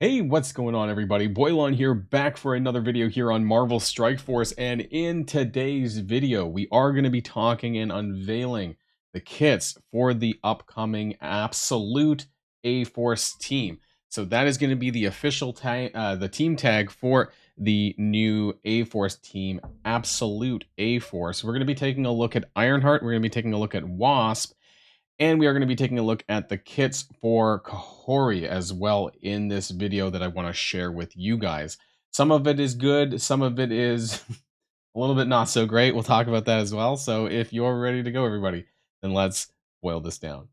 Hey, what's going on, everybody? Boilon here, back for another video here on Marvel Strike Force. And in today's video, we are going to be talking and unveiling the kits for the upcoming Absolute A-Force team. So that is going to be the official tag, the team tag for the new A-Force team, Absolute A-Force. We're going to be taking a look at Ironheart. We're going to be taking a look at Wasp. And we are going to be taking a look at the kits for Kahhori as well in this video that I want to share with you guys. Some of it is good, some of it is a little bit not so great. We'll talk about that as well. So if you're ready to go, everybody, then let's boil this down.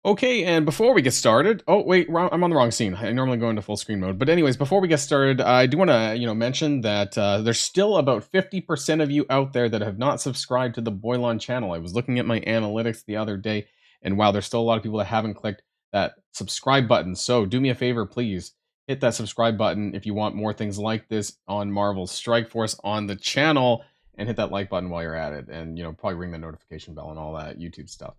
Okay, and before we get started, oh wait, I'm on the wrong scene. I normally go into full screen mode, but anyways, before we get started, I do want to, mention that there's still about 50% of you out there that have not subscribed to the Boilon channel. I was looking at my analytics the other day, and wow, there's still a lot of people that haven't clicked that subscribe button. So do me a favor, please hit that subscribe button if you want more things like this on Marvel Strike Force on the channel, and hit that like button while you're at it, and probably ring the notification bell and all that YouTube stuff.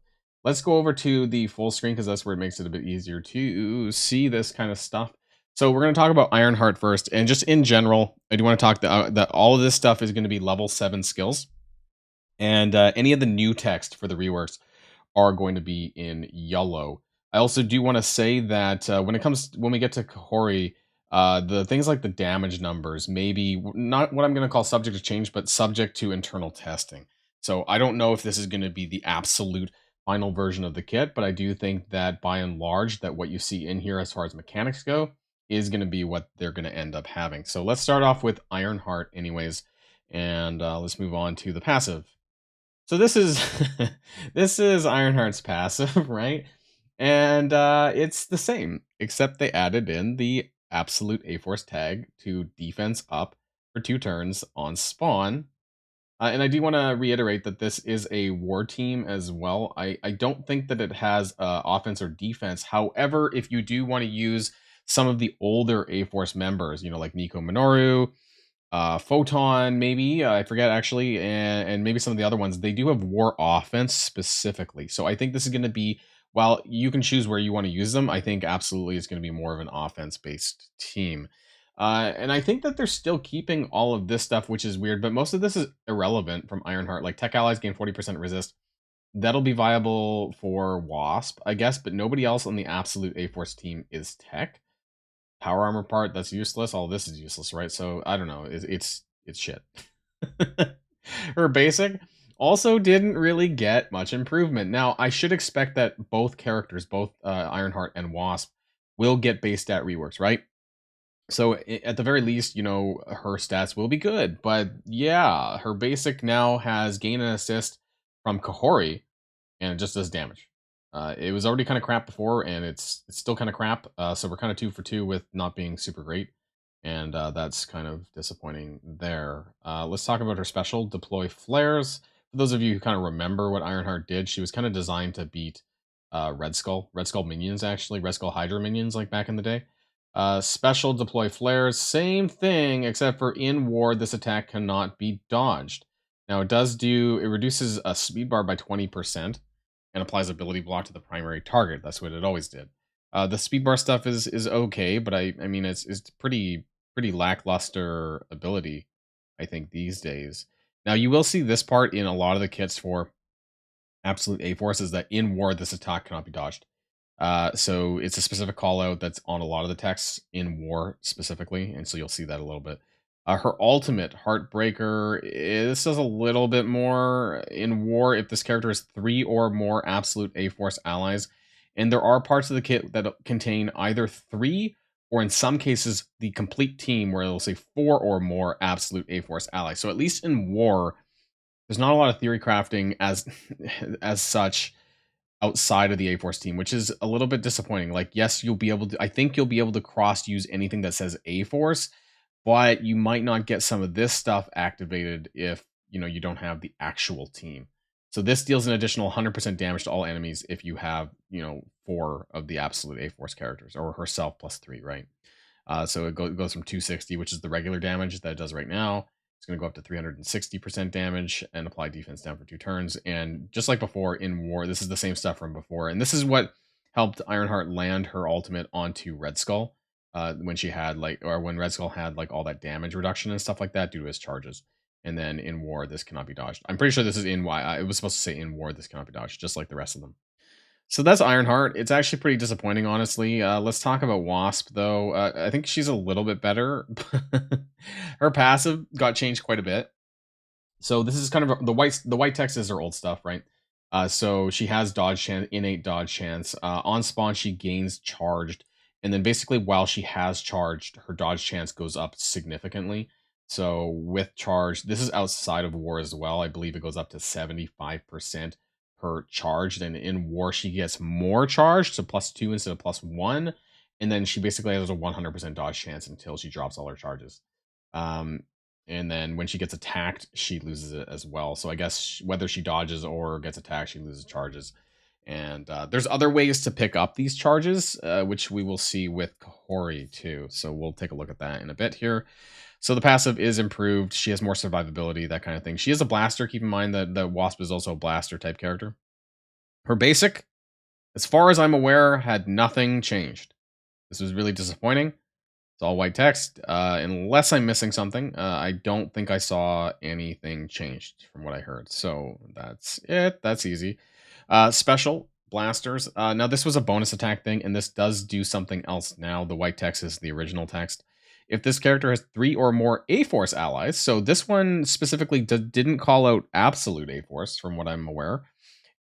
Let's go over to the full screen because that's where it makes it a bit easier to see this kind of stuff. So we're going to talk about Ironheart first, and just in general, I do want to talk that all of this stuff is going to be level 7 skills, and any of the new text for the reworks are going to be in yellow. I also do want to say that when we get to Kahhori, the things like the damage numbers, maybe not what I'm going to call subject to change, but subject to internal testing. So I don't know if this is going to be the absolute final version of the kit, but I do think that by and large that what you see in here as far as mechanics go is going to be what they're going to end up having. So let's start off with Ironheart anyways, and let's move on to the passive. So this is this is Ironheart's passive, right? And it's the same, except they added in the absolute A-Force tag to defense up for 2 turns on spawn. And I do want to reiterate that this is a war team as well. I don't think that it has offense or defense. However, if you do want to use some of the older A-Force members, like Nico Minoru, Photon, maybe, I forget actually, and maybe some of the other ones, they do have war offense specifically. So I think this is going to be, while you can choose where you want to use them, I think absolutely it's going to be more of an offense-based team. And I think that they're still keeping all of this stuff, which is weird, but most of this is irrelevant from Ironheart. Like tech allies gain 40% resist. That'll be viable for Wasp, I guess, but nobody else on the absolute A-Force team is tech. Power armor part, that's useless. All this is useless, right? So I don't know. It's shit. Her basic also didn't really get much improvement. Now, I should expect that both characters, both Ironheart and Wasp, will get base stat reworks, right? So at the very least, her stats will be good. But yeah, her basic now has gain and assist from Kahhori, and it just does damage. It was already kind of crap before, and it's still kind of crap. So we're kind of 2 for 2 with not being super great, and that's kind of disappointing there. Let's talk about her special, deploy flares. For those of you who kind of remember what Ironheart did, she was kind of designed to beat Red Skull minions, actually, Red Skull Hydra minions, like back in the day. Special, deploy flares, same thing, except for in war, this attack cannot be dodged. Now it reduces a speed bar by 20% and applies ability block to the primary target. That's what it always did. The speed bar stuff is okay, but I mean it's pretty lackluster ability, I think, these days. Now you will see this part in a lot of the kits for Absolute A-Force, is that in war this attack cannot be dodged. So it's a specific call out that's on a lot of the texts in war specifically, and so you'll see that a little bit. Her ultimate, Heartbreaker, this does a little bit more in war if this character has 3 or more absolute A-Force allies, and there are parts of the kit that contain either 3 or in some cases the complete team where it'll say 4 or more absolute A-Force allies. So at least in war, there's not a lot of theory crafting as as such outside of the A-Force team, which is a little bit disappointing. Like, yes, I think you'll be able to cross use anything that says A-Force, but you might not get some of this stuff activated if, you don't have the actual team. So this deals an additional 100% damage to all enemies if you have, 4 of the absolute A-Force characters, or herself plus 3, right? So it goes from 260, which is the regular damage that it does right now. It's going to go up to 360% damage and apply defense down for 2 turns. And just like before in War, this is the same stuff from before. And this is what helped Ironheart land her ultimate onto Red Skull when she had when Red Skull had like all that damage reduction and stuff like that due to his charges. And then in War, this cannot be dodged. I'm pretty sure this is in why it was supposed to say in War, this cannot be dodged, just like the rest of them. So that's Ironheart. It's actually pretty disappointing, honestly. Let's talk about Wasp, though. I think she's a little bit better. Her passive got changed quite a bit. So this is kind of the white text is her old stuff, right? So she has dodge chance, innate dodge chance. On spawn, she gains charged, and then basically while she has charged, her dodge chance goes up significantly. So with charge, this is outside of War as well. I believe it goes up to 75% per charged, and in War she gets more charged, so +2 instead of +1, and then she basically has a 100% dodge chance until she drops all her charges. And then when she gets attacked, she loses it as well. So I guess whether she dodges or gets attacked, she loses charges. And there's other ways to pick up these charges, which we will see with Kahhori too. So we'll take a look at that in a bit here. So the passive is improved. She has more survivability, that kind of thing. She is a blaster. Keep in mind that the Wasp is also a blaster type character. Her basic, as far as I'm aware, had nothing changed. This was really disappointing. It's all white text. Unless I'm missing something, I don't think I saw anything changed from what I heard. So that's it. That's easy. Special blasters. Now this was a bonus attack thing, and this does do something else now. The white text is the original text. If this character has 3 or more A-Force allies, so this one specifically didn't call out absolute A-Force from what I'm aware,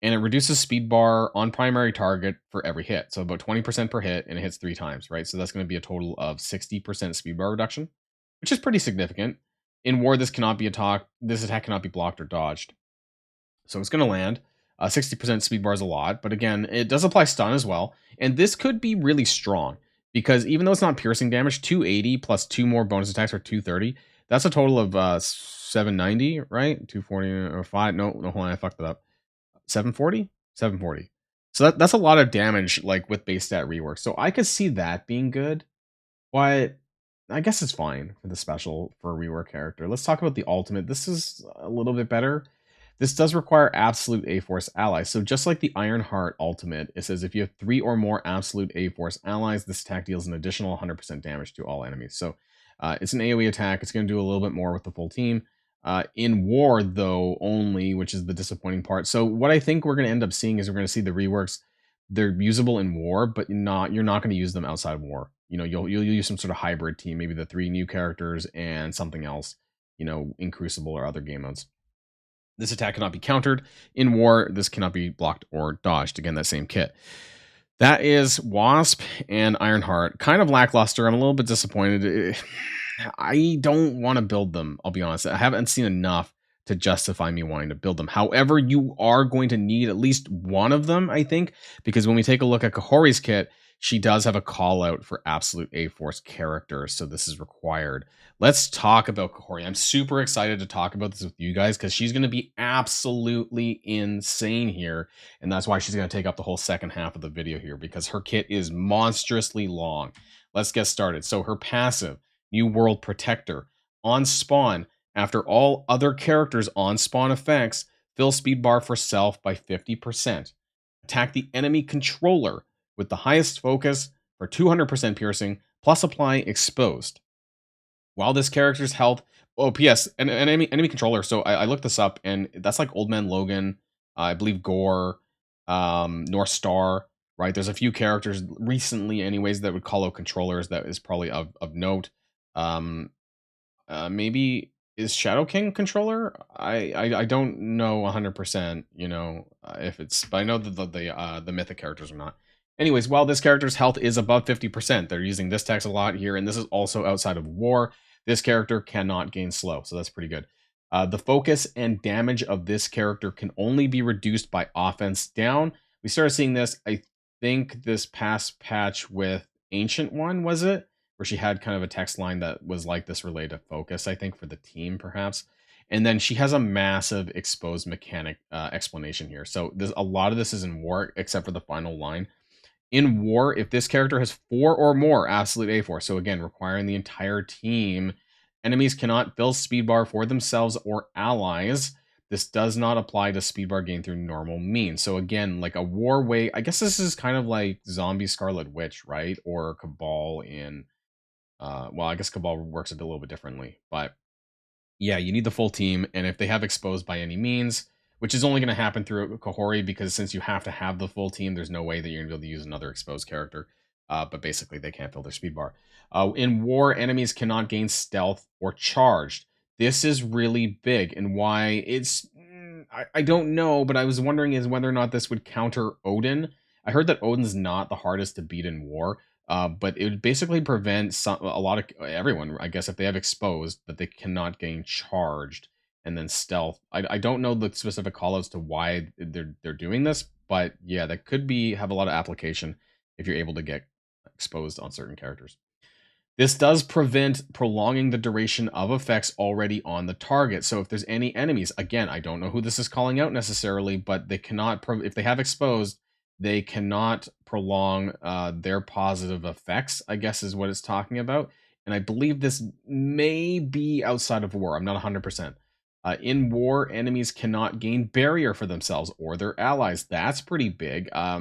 and it reduces speed bar on primary target for every hit. So about 20% per hit, and it hits 3 times, right? So that's going to be a total of 60% speed bar reduction, which is pretty significant. In War, this attack cannot be blocked or dodged. So it's going to land. 60% speed bar is a lot, but again, it does apply stun as well. And this could be really strong because even though it's not piercing damage, 280 plus 2 more bonus attacks are 230. That's a total of 790, right? 240 or 5. No, hold on, I fucked it up. 740. So that's a lot of damage, like with base stat rework. So I could see that being good, but I guess it's fine for the special for a rework character. Let's talk about the ultimate. This is a little bit better. This does require absolute A-Force allies. So just like the Ironheart ultimate, it says if you have 3 or more absolute A-Force allies, this attack deals an additional 100% damage to all enemies. So it's an AoE attack. It's going to do a little bit more with the full team. In War, though, only, which is the disappointing part. So what I think we're going to end up seeing is we're going to see the reworks. They're usable in War, but you're not going to use them outside of War. You know, you'll use some sort of hybrid team, maybe the 3 new characters and something else, you know, in Crucible or other game modes. This attack cannot be countered. In War, this cannot be blocked or dodged. Again, that same kit. That is Wasp and Ironheart. Kind of lackluster. I'm a little bit disappointed. I don't want to build them, I'll be honest. I haven't seen enough to justify me wanting to build them. However, you are going to need at least one of them, I think, because when we take a look at Kahhori's kit, she does have a call out for absolute A-Force characters, so this is required. Let's talk about Kahhori. I'm super excited to talk about this with you guys because she's going to be absolutely insane here, and that's why she's going to take up the whole second half of the video here because her kit is monstrously long. Let's get started. So her passive, New World Protector. On spawn, after all other characters on spawn effects, fill speed bar for self by 50%. Attack the enemy controller with the highest focus for 200% piercing, plus apply exposed. While this character's health... Oh, P.S. An enemy controller. So I looked this up, and that's like Old Man Logan, I believe Gore, North Star, right? There's a few characters recently, anyways, that would call out controllers that is probably of note. Maybe is Shadow King controller? I don't know 100%, you know, if it's, but I know that the mythic characters are not. Anyways, while this character's health is above 50%, they're using this text a lot here, and this is also outside of War. This character cannot gain slow, so that's pretty good. The focus and damage of this character can only be reduced by offense down. We started seeing this, I think, this past patch with Ancient One, was it? Where she had kind of a text line that was like this related to focus, I think, for the team, perhaps. And then she has a massive exposed mechanic explanation here. So a lot of this is in War, except for the final line. In War, if this character has 4 or more absolute A-Force, so again, requiring the entire team, Enemies cannot fill speed bar for themselves or allies. This does not apply to speed bar gain through normal means. So again, like a war way, I guess this is kind of like Zombie Scarlet Witch, right? Or Cabal in, well, I guess Cabal works a little bit differently, but yeah, you need the full team, and if they have exposed by any means, which is only going to happen through Kahhori, because since you have to have the full team, there's no way that you're going to be able to use another exposed character. But basically, they can't fill their speed bar. In war, enemies cannot gain stealth or charged. This is really big, and why it's I don't know, but I was wondering is whether or not this would counter Odin. I heard that Odin's not the hardest to beat in war, but it would basically prevent a lot of everyone, I guess, if they have exposed, that they cannot gain charged and then stealth. I don't know the specific callouts to why they're doing this, but yeah, that could be have a lot of application if you're able to get exposed on certain characters. This does prevent prolonging the duration of effects already on the target. So if there's any enemies, again, I don't know who this is calling out necessarily, but they cannot, if they have exposed, they cannot prolong their positive effects, I guess is what it's talking about. And I believe this may be outside of war. I'm not 100%. In war, enemies cannot gain barrier for themselves or their allies. That's pretty big. I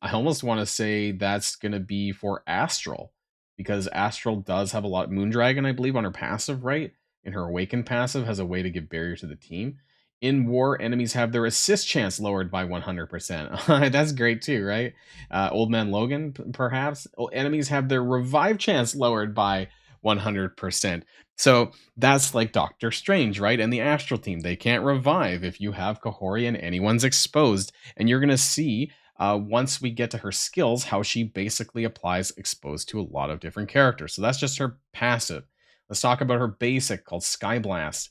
almost want to say that's going to be for Astral, because Astral does have a lot. Moondragon, I believe, on her passive, right? In her Awakened passive, has a way to give barrier to the team. In war, enemies have their assist chance lowered by 100%. That's great too, right? Old Man Logan, perhaps. Enemies have their revive chance lowered by 100%. So that's like Doctor Strange, right? And the Astral team, they can't revive if you have Kahhori and anyone's exposed. And you're going to see once we get to her skills, how she basically applies exposed to a lot of different characters. So that's just her passive. Let's talk about her basic called Sky Blast.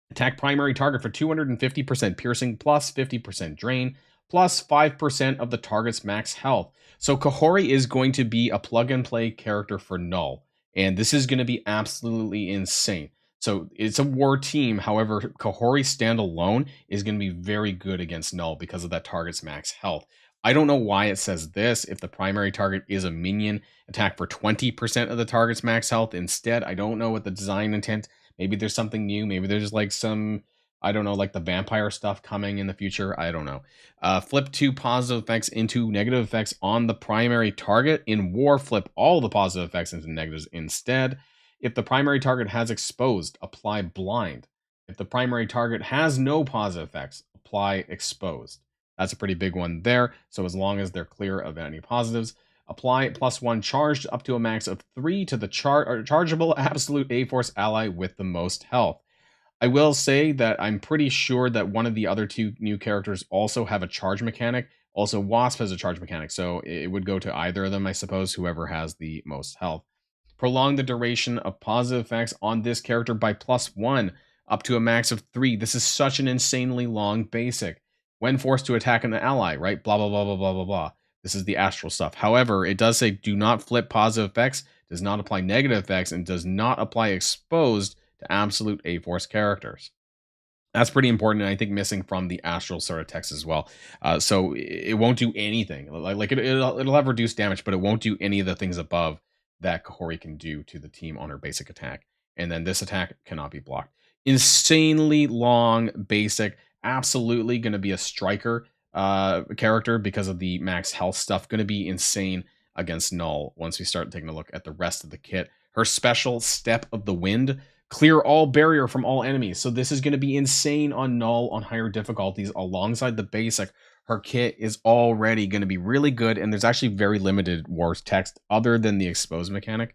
Attack primary target for 250% piercing, plus 50% drain, plus 5% of the target's max health. So Kahhori is going to be a plug and play character for KNULL, and this is going to be absolutely insane. So it's a war team. However, Kahhori standalone is going to be very good against KNULL because of that target's max health. I don't know why it says this. If the primary target is a minion, attack for 20% of the target's max health instead. I don't know what the design intent. Maybe there's something new. Maybe there's like some, I don't know, like the vampire stuff coming in the future. I don't know. Flip 2 positive effects into negative effects on the primary target. In war, flip all the positive effects into negatives instead. If the primary target has exposed, apply blind. If the primary target has no positive effects, apply exposed. That's a pretty big one there. So as long as they're clear of any positives, apply +1 charged up to a max of 3 to the chargeable absolute A-Force ally with the most health. I will say that I'm pretty sure that one of the other two new characters also have a charge mechanic. Also, Wasp has a charge mechanic, so it would go to either of them, I suppose, whoever has the most health. Prolong the duration of positive effects on this character by +1 up to a max of 3. This is such an insanely long basic. When forced to attack an ally, right? Blah, blah, blah, blah, blah, blah, blah. This is the Astral stuff. However, it does say do not flip positive effects, does not apply negative effects, and does not apply exposed to absolute A-Force characters. That's pretty important, and I think missing from the Astral sort of text as well. So it won't do anything. Like it'll have reduced damage, but it won't do any of the things above that Kahhori can do to the team on her basic attack. And then this attack cannot be blocked. Insanely long basic. Absolutely going to be a striker character because of the max health stuff. Going to be insane against KNULL once we start taking a look at the rest of the kit. Her special Step of the Wind. Clear all barrier from all enemies. So this is going to be insane on KNULL on higher difficulties alongside the basic. Her kit is already going to be really good, and there's actually very limited wars text other than the expose mechanic.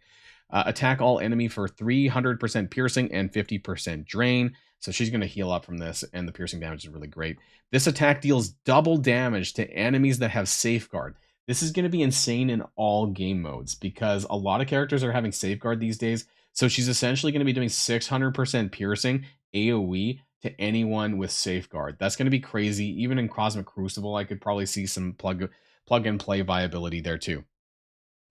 Attack all enemy for 300% piercing and 50% drain. So she's going to heal up from this, and the piercing damage is really great. This attack deals double damage to enemies that have Safeguard. This is going to be insane in all game modes because a lot of characters are having Safeguard these days. So she's essentially going to be doing 600% piercing AoE to anyone with Safeguard. That's going to be crazy. Even in Cosmic Crucible, I could probably see some plug and play viability there too.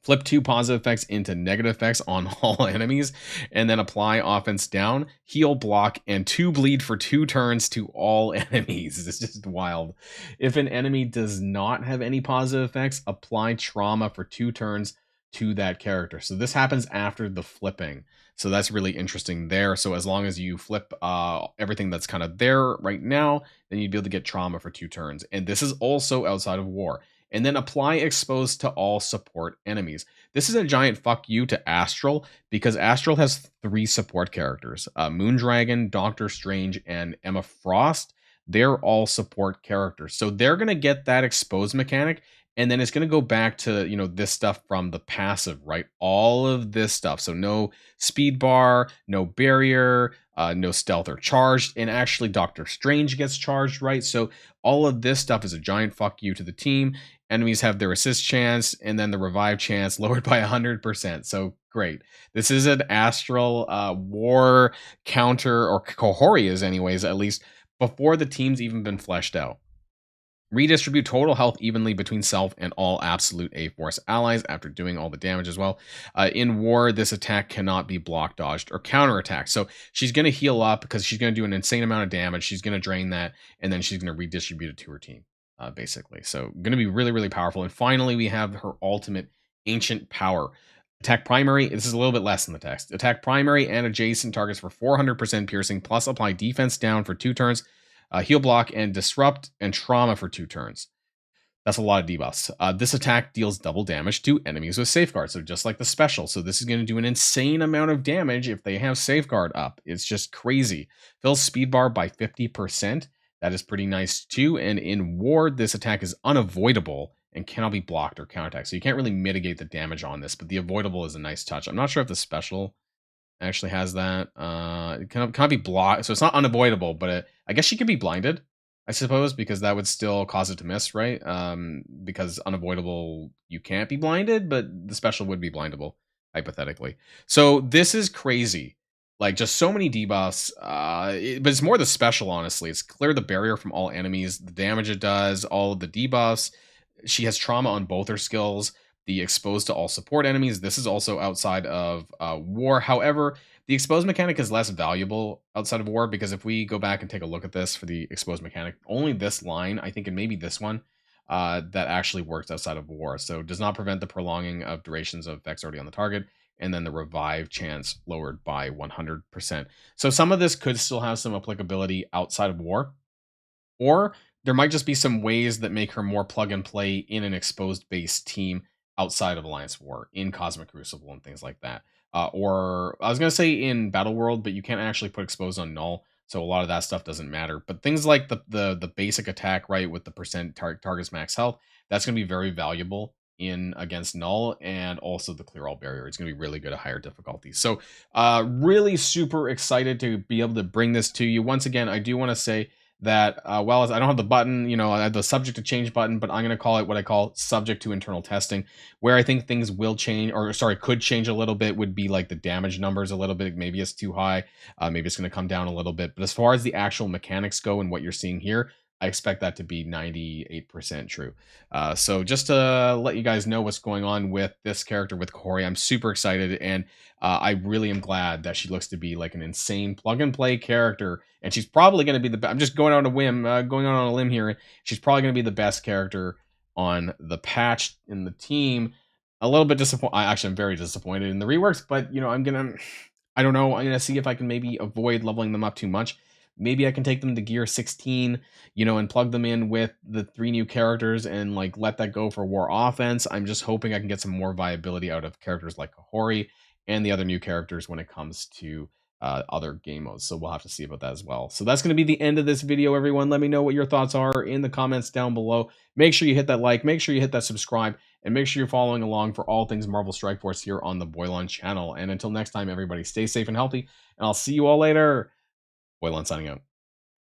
Flip 2 positive effects into negative effects on all enemies, and then apply offense down, heal, block, and 2 bleed for 2 turns to all enemies. It's just wild. If an enemy does not have any positive effects, apply trauma for 2 turns to that character. So this happens after the flipping. So that's really interesting there. So as long as you flip everything that's kind of there right now, then you'd be able to get trauma for 2 turns. And this is also outside of war. And then apply exposed to all support enemies. This is a giant fuck you to Astral because Astral has 3 support characters: Moondragon, Doctor Strange, and Emma Frost. They're all support characters, so they're gonna get that exposed mechanic, and then it's gonna go back to, this stuff from the passive, right? All of this stuff. So no speed bar, no barrier, no stealth or charged, and actually Doctor Strange gets charged, right? So all of this stuff is a giant fuck you to the team. Enemies have their assist chance and then the revive chance lowered by 100%. So great. This is an Astral war counter, or Kahhori is anyways, at least before the team's even been fleshed out. Redistribute total health evenly between self and all absolute A-Force allies after doing all the damage as well. In war, this attack cannot be block, dodged, or counterattacked. So she's going to heal up because she's going to do an insane amount of damage. She's going to drain that, and then she's going to redistribute it to her team, basically. So going to be really, really powerful. And finally, we have her ultimate Ancient Power. Attack primary, this is a little bit less than the text. Attack primary and adjacent targets for 400% piercing, plus apply defense down for 2 turns. Heal block and disrupt and trauma for 2 turns. That's a lot of debuffs. This attack deals double damage to enemies with safeguard, so just like the special. So this is going to do an insane amount of damage if they have safeguard up. It's just crazy. Fills speed bar by 50%. That is pretty nice too. And in war, this attack is unavoidable and cannot be blocked or counterattacked. So you can't really mitigate the damage on this, but the avoidable is a nice touch. I'm not sure if the special actually has that. It can't be blocked, so it's not unavoidable, but I guess she could be blinded, I suppose, because that would still cause it to miss, right? Because unavoidable, you can't be blinded, but the special would be blindable, hypothetically. So this is crazy. Like, just so many debuffs, but it's more the special, honestly. It's clear the barrier from all enemies, the damage it does, all of the debuffs. She has trauma on both her skills. The exposed to all support enemies. This is also outside of war. However, the exposed mechanic is less valuable outside of war, because if we go back and take a look at this for the exposed mechanic, only this line, I think, and maybe this one, that actually works outside of war. So does not prevent the prolonging of durations of effects already on the target, and then the revive chance lowered by 100%. So some of this could still have some applicability outside of war, or there might just be some ways that make her more plug and play in an exposed based team outside of Alliance War, in Cosmic Crucible and things like that. Or I was going to say in Battle World, but you can't actually put exposed on null, so a lot of that stuff doesn't matter. But things like the basic attack, right, with the percent target's max health, that's going to be very valuable in against null, and also the clear all barrier. It's going to be really good at higher difficulties. So really super excited to be able to bring this to you. Once again, I do want to say that well, as I don't have the button, I have the subject to change button, but I'm going to call it what I call subject to internal testing. Where I think things will change, or sorry, could change a little bit, would be like the damage numbers a little bit. Maybe it's too high, maybe it's going to come down a little bit. But as far as the actual mechanics go and what you're seeing here, I expect that to be 98% true. So just to let you guys know what's going on with this character, with Kahhori, I'm super excited, and I really am glad that she looks to be like an insane plug and play character, and she's probably going to be the. I'm just going out on a whim, going out on a limb here. She's probably going to be the best character on the patch in the team. A little bit disappointed. Actually, I'm very disappointed in the reworks, but I don't know. I'm gonna see if I can maybe avoid leveling them up too much. Maybe I can take them to gear 16, and plug them in with the 3 new characters and like let that go for war offense. I'm just hoping I can get some more viability out of characters like Kahhori and the other new characters when it comes to other game modes. So we'll have to see about that as well. So that's going to be the end of this video, everyone. Let me know what your thoughts are in the comments down below. Make sure you hit that like, make sure you hit that subscribe, and make sure you're following along for all things Marvel Strike Force here on the Boilon channel. And until next time, everybody, stay safe and healthy, and I'll see you all later. Boilon signing out.